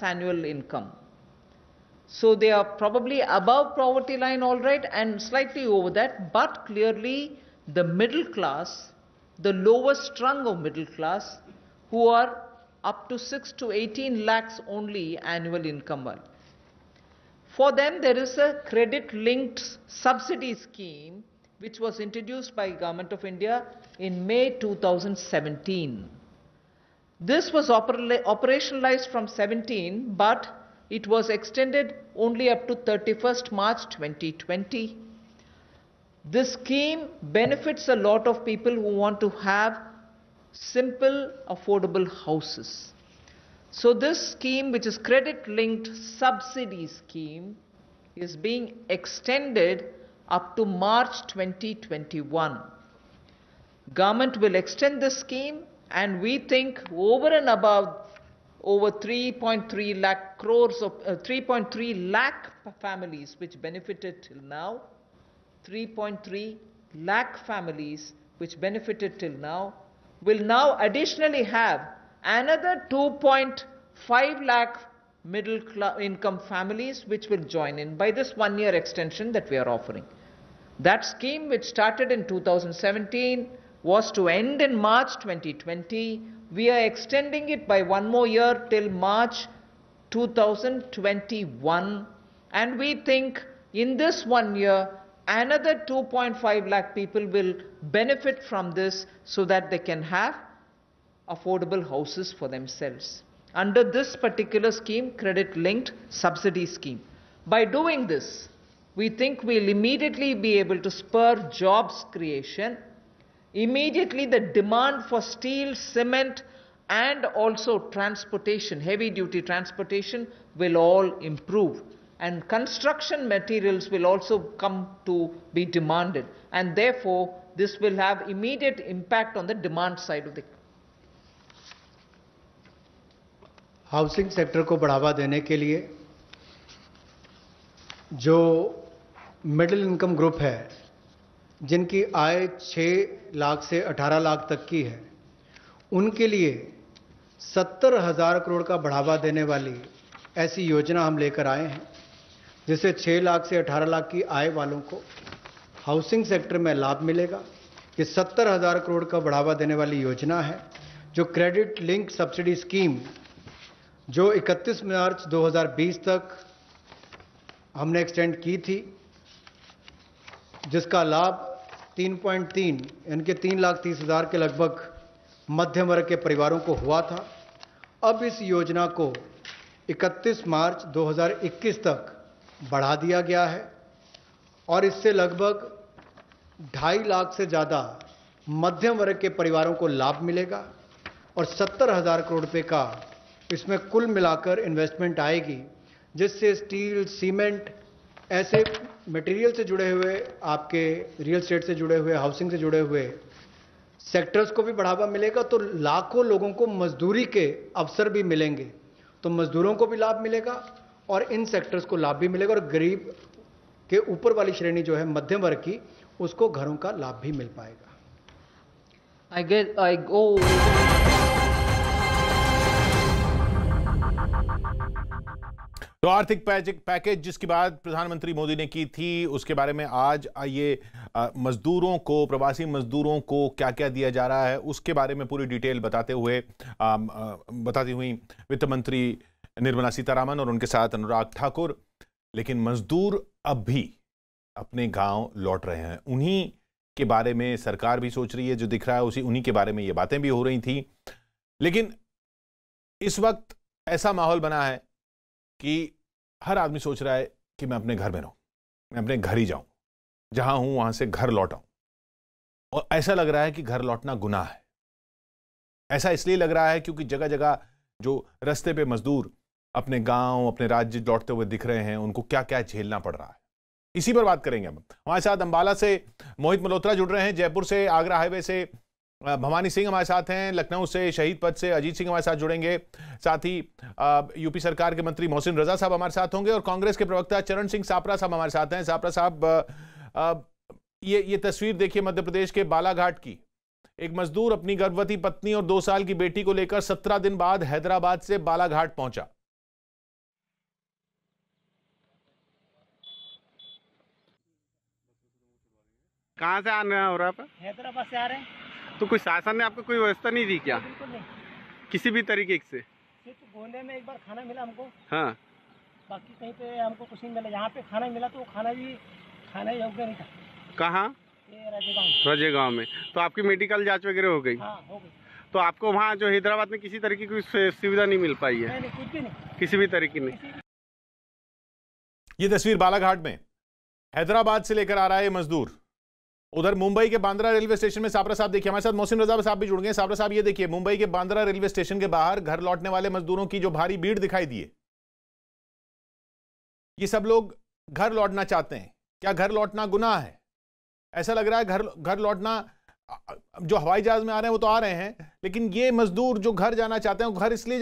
annual income. So they are probably above poverty line, all right, and slightly over that, but clearly the middle class, the lowest rung of middle class, who are up to 6 to 18 lakhs only annual income. For them, there is a credit-linked subsidy scheme which was introduced by Government of India in May 2017. This was operationalized from 17, but it was extended only up to 31st March 2020. This scheme benefits a lot of people who want to have simple, affordable houses. So this scheme, which is credit-linked subsidy scheme, is being extended up to March 2021. Government will extend this scheme, and we think over and above over 3.3 lakh crores of 3.3 lakh families which benefited till now, 3.3 lakh families which benefited till now, will now additionally have another 2.5 lakh middle income families which will join in by this 1-year extension that we are offering. That scheme, which started in 2017, was to end in March 2020. We are extending it by 1 more year till March 2021. And we think in this 1 year, another 2.5 lakh people will benefit from this so that they can have affordable houses for themselves under this particular scheme, credit-linked subsidy scheme. By doing this, we think we'll immediately be able to spur jobs creation. Immediately the demand for steel, cement, and also transportation, heavy-duty transportation, will all improve. And construction materials will also come to be demanded. And therefore, this will have immediate impact on the demand side of the housing sector को बढ़ावा देने के लिए जो middle income group है, जिनकी आय 6 लाख से 18 लाख तक की है, उनके लिए 70,000 करोड़ का बढ़ावा देने वाली ऐसी योजना हम लेकर आए हैं, जिससे 6 लाख से 18 लाख की आय वालों को हाउसिंग सेक्टर में लाभ मिलेगा। ये 70,000 करोड़ का बढ़ावा देने वाली योजना है, जो क्रेडिट लिंक सब्सिडी स्कीम जो 31 मार्च 2020 तक हमने एक्सटेंड की थी, जिसका लाभ 3.3 यानी कि 3,30,000 के लगभग मध्यम वर्ग के परिवारों को हुआ था। अब इस योजना को 31 मार्च 2021 तक बढ़ा दिया गया है और इससे लगभग 2.5 लाख से ज़्यादा मध्यम वर्ग के परिवारों को लाभ मिलेगा और 70,000 करोड़ रुपये का इसमें कुल मिलाकर इन्वेस्टमेंट आएगी, जिससे स्टील, सीमेंट, ऐसे मटेरियल से जुड़े हुए, आपके रियल एस्टेट से जुड़े हुए, हाउसिंग से जुड़े हुए सेक्टर्स को भी बढ़ावा मिलेगा। तो लाखों लोगों को मजदूरी के अवसर भी मिलेंगे, तो मजदूरों को भी लाभ मिलेगा और इन सेक्टर्स को लाभ भी मिलेगा और गरीब के ऊपर वाली श्रेणी जो है मध्यम वर्ग की, उसको घरों का लाभ भी मिल पाएगा। तो आर्थिक पैकेज जिसकी बात प्रधानमंत्री मोदी ने की थी, उसके बारे में आज आइए मजदूरों को, प्रवासी मजदूरों को क्या क्या दिया जा रहा है उसके बारे में पूरी डिटेल बताती हुई वित्त मंत्री निर्मला सीतारामन और उनके साथ अनुराग ठाकुर। लेकिन मजदूर अब भी अपने गांव लौट रहे हैं, उन्हीं के बारे में सरकार भी सोच रही है। जो दिख रहा है उन्हीं के बारे में ये बातें भी हो रही थी। लेकिन इस वक्त ऐसा माहौल बना है कि हर आदमी सोच रहा है कि मैं अपने घर में रहूं, मैं अपने घर ही जाऊं, जहां हूं वहां से घर लौट आऊं। और ऐसा लग रहा है कि घर लौटना गुनाह है। ऐसा इसलिए लग रहा है क्योंकि जगह जगह जो रास्ते पे मजदूर अपने गांव, अपने राज्य लौटते हुए दिख रहे हैं, उनको क्या क्या झेलना पड़ रहा है, इसी पर बात करेंगे हम। हमारे साथ अंबाला से मोहित मल्होत्रा जुड़ रहे हैं, जयपुर से, आगरा हाईवे से भवानी सिंह हमारे साथ हैं, लखनऊ से शहीद पद से अजीत सिंह हमारे साथ जुड़ेंगे, साथ ही यूपी सरकार के मंत्री मोहसिन रजा साहब हमारे साथ होंगे और कांग्रेस के प्रवक्ता चरण सिंह सापरा साहब हमारे साथ हैं। सापरा साहब, ये तस्वीर देखिए मध्य प्रदेश के बालाघाट की। एक मजदूर अपनी गर्भवती पत्नी और 2 साल की बेटी को लेकर 17 दिन बाद हैदराबाद से बालाघाट पहुंचा। कहाँ से आना हो रहा है आप? हैदराबाद से आ रहे हैं। तो कोई शासन ने आपको कोई व्यवस्था नहीं दी क्या, बिल्कुल नहीं। किसी भी तरीके से? सिर्फ गोंदे में एक बार खाना मिला हमको, हाँ, बाकी कहीं पे हमको कुछ नहीं मिला। यहाँ पे खाना मिला तो वो खाना भी खाना योग्य नहीं था। कहाँ? ये राजेगांव। रजेगांव में। तो आपकी मेडिकल जांच वगैरह हो गई? हाँ, हो गई। तो आपको वहाँ जो हैदराबाद में किसी तरीके की कोई सुविधा नहीं मिल पाई है? नहीं, कुछ भी नहीं, किसी भी तरीके नहीं। ये तस्वीर बालाघाट में हैदराबाद से लेकर आ रहा है ये मजदूर। उधर मुंबई के बांद्रा रेलवे स्टेशन में साबरा साहब देखिए, हमारे साथ मोहसिन रजा साहब भी जुड़ गए। साबरा साहब, ये देखिए मुंबई के बांद्रा रेलवे स्टेशन के बाहर घर लौटने वाले मजदूरों की जो भारी भीड़ दिखाई दी है, ये सब लोग घर लौटना चाहते हैं। क्या घर लौटना गुनाह है? ऐसा लग रहा है घर लौटना, जो हवाई जहाज में आ रहे हैं वो तो आ रहे हैं, लेकिन ये मजदूर जो घर जाना चाहते हैं वो घर इसलिए